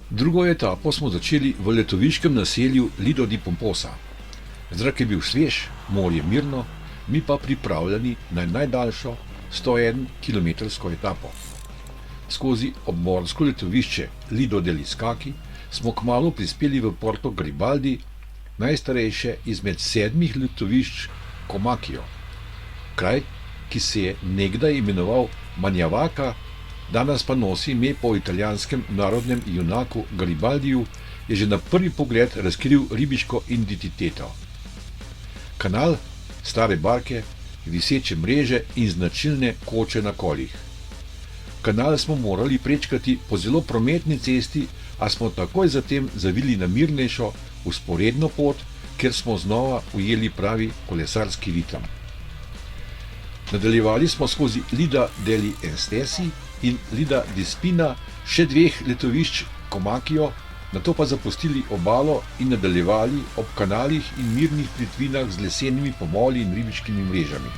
Drugo etapo smo začeli v letoviškem naselju Lido di Pomposa. Zrak je bil svež, morje mirno, mi pa pripravljeni na najdaljšo 101-kilometrsko etapo. Skozi obmorsko letovišče Lido degli Scacchi smo kmalu prispeli v Porto Garibaldi, najstarejše izmed 7 letovišč Comacchio. Kraj, ki se je nekdaj imenoval Manjavaka, danes pa nosi ime po italijanskem narodnem junaku Garibaldiju, je že na prvi pogled razkril ribiško identiteto. Kanal, stare barke, viseče mreže in značilne koče na koljih. Kanal smo morali prečkati po zelo prometni cesti, a smo takoj zatem zavili na mirnejšo, vzporedno pot, kjer smo znova ujeli pravi kolesarski ritem. Nadaljevali smo skozi Lida degli Estesi in Lida di Spina, še 2 letovišč Comacchio, nato pa zapustili obalo in nadaljevali ob kanalih in mirnih plitvinah z lesenimi pomoli in ribiškimi mrežami.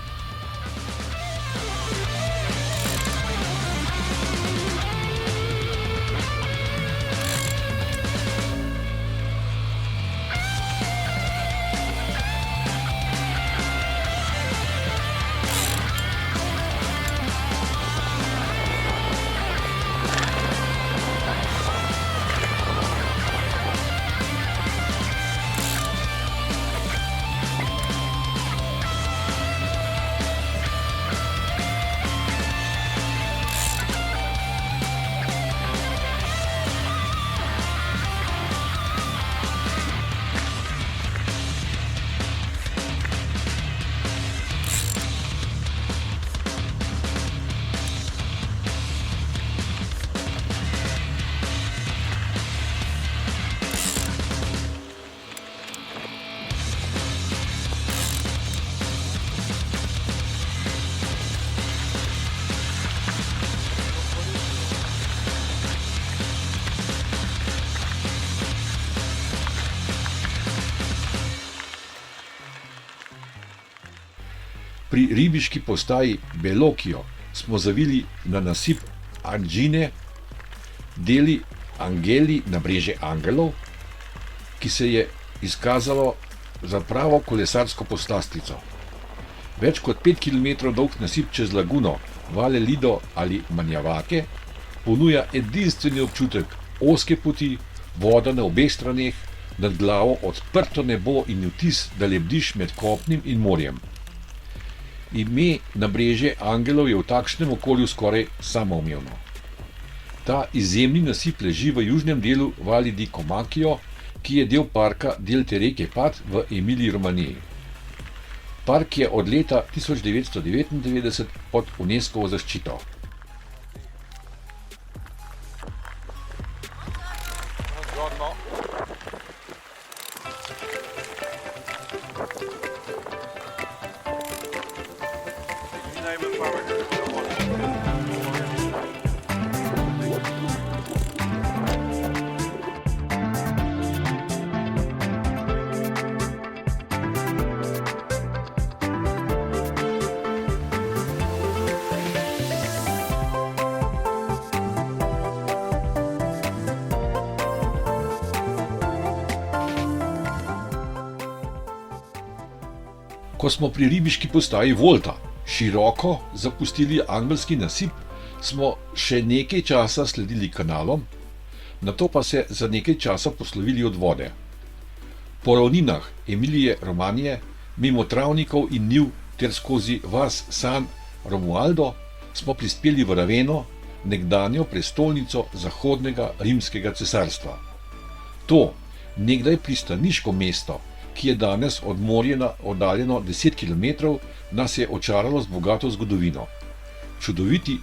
Pri ribiški postaji Bellocchio smo zavili na nasip Angine degli Angeli na mreže angelov, ki se je izkazalo za pravo kolesarsko poslastica. Več kot 5 km dolg nasip čez laguno Valle Lido ali Manjavake ponuja edinstveni občutek ozke poti, voda na obeh straneh, nad glavo odprto nebo in vtis, da lebdiš med kopnim in morjem. Ime nabrežje angelov je v takšnem okolju skoraj samoumevno. Ta izjemni nasip leži v južnem delu Valli di Comacchio, ki je del parka Delte reke Pad v Emiliji-Romaniji. Park je od leta 1999 pod UNESCO-ovo zaščito. Ko smo pri ribiški postaji Volta široko zapustili angelski nasip, smo še nekaj časa sledili kanalom, nato pa se za nekaj časa poslovili od vode. Po ravninah Emilije Romanije, mimo travnikov in njiv ter skozi vas San Romualdo smo prispeli v Raveno, nekdanjo prestolnico zahodnega rimskega cesarstva. To, nekdaj pristaniško mesto, ki je danes od morja oddaljeno 10 km, nas je očaralo z bogato zgodovino. Čudoviti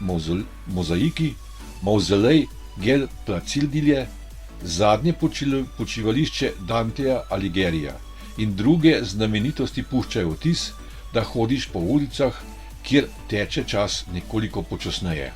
mozaiki, mavzolej Gel Placildije, zadnje počivališče Danteja Alighiera in druge znamenitosti puščajo vtis, da hodiš po ulicah, kjer teče čas nekoliko počasneje.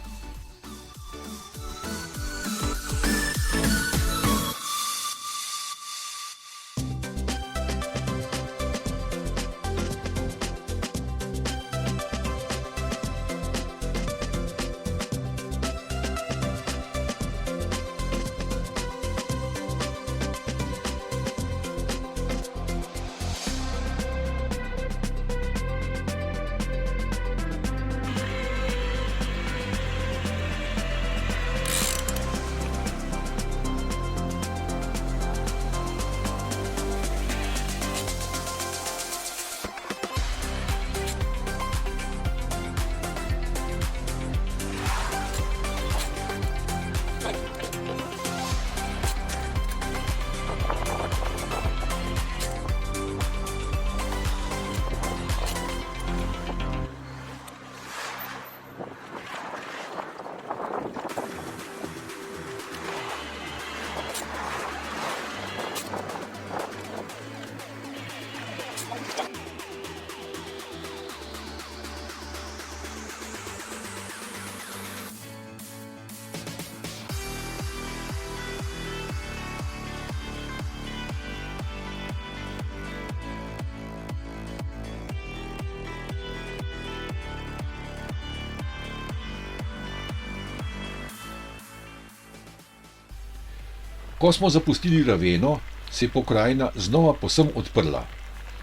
Ko smo zapustili Raveno, se je pokrajina znova povsem odprla.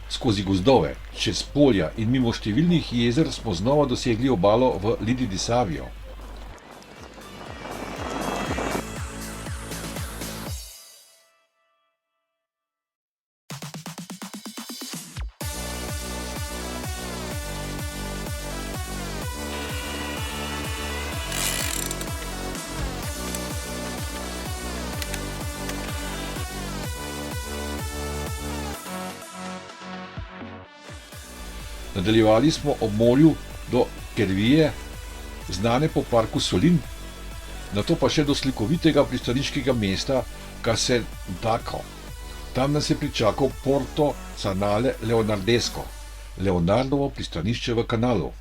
Skozi gozdove, čez polja in mimo številnih jezer smo znova dosegli obalo v Lidi di Savio. Nadaljevali smo ob morju do Kervije, znane po parku Solin, nato pa še do slikovitega pristaniškega mesta Casertacco. Tam nas je pričakal Porto Canale Leonardesco, Leonardovo pristanišče v kanalu,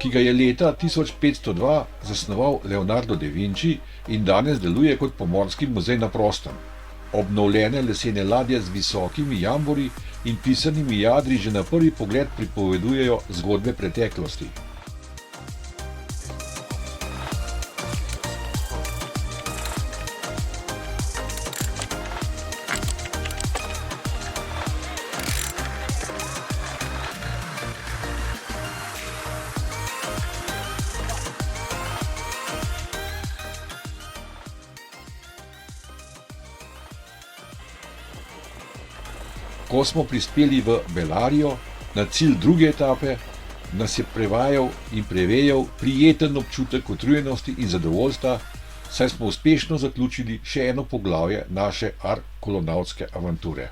ki ga je leta 1502 zasnoval Leonardo da Vinci in danes deluje kot pomorski muzej na prostem. Obnovljene lesene ladje z visokimi jambori in pisanimi jadri že na prvi pogled pripovedujejo zgodbe preteklosti. Ko smo prispeli v Belarijo, na cilj druge etape, nas je prevajal in prevejal prijeten občutek utrujenosti in zadovoljstva, saj smo uspešno zaključili še eno poglavje naše arkolonavtske avanture.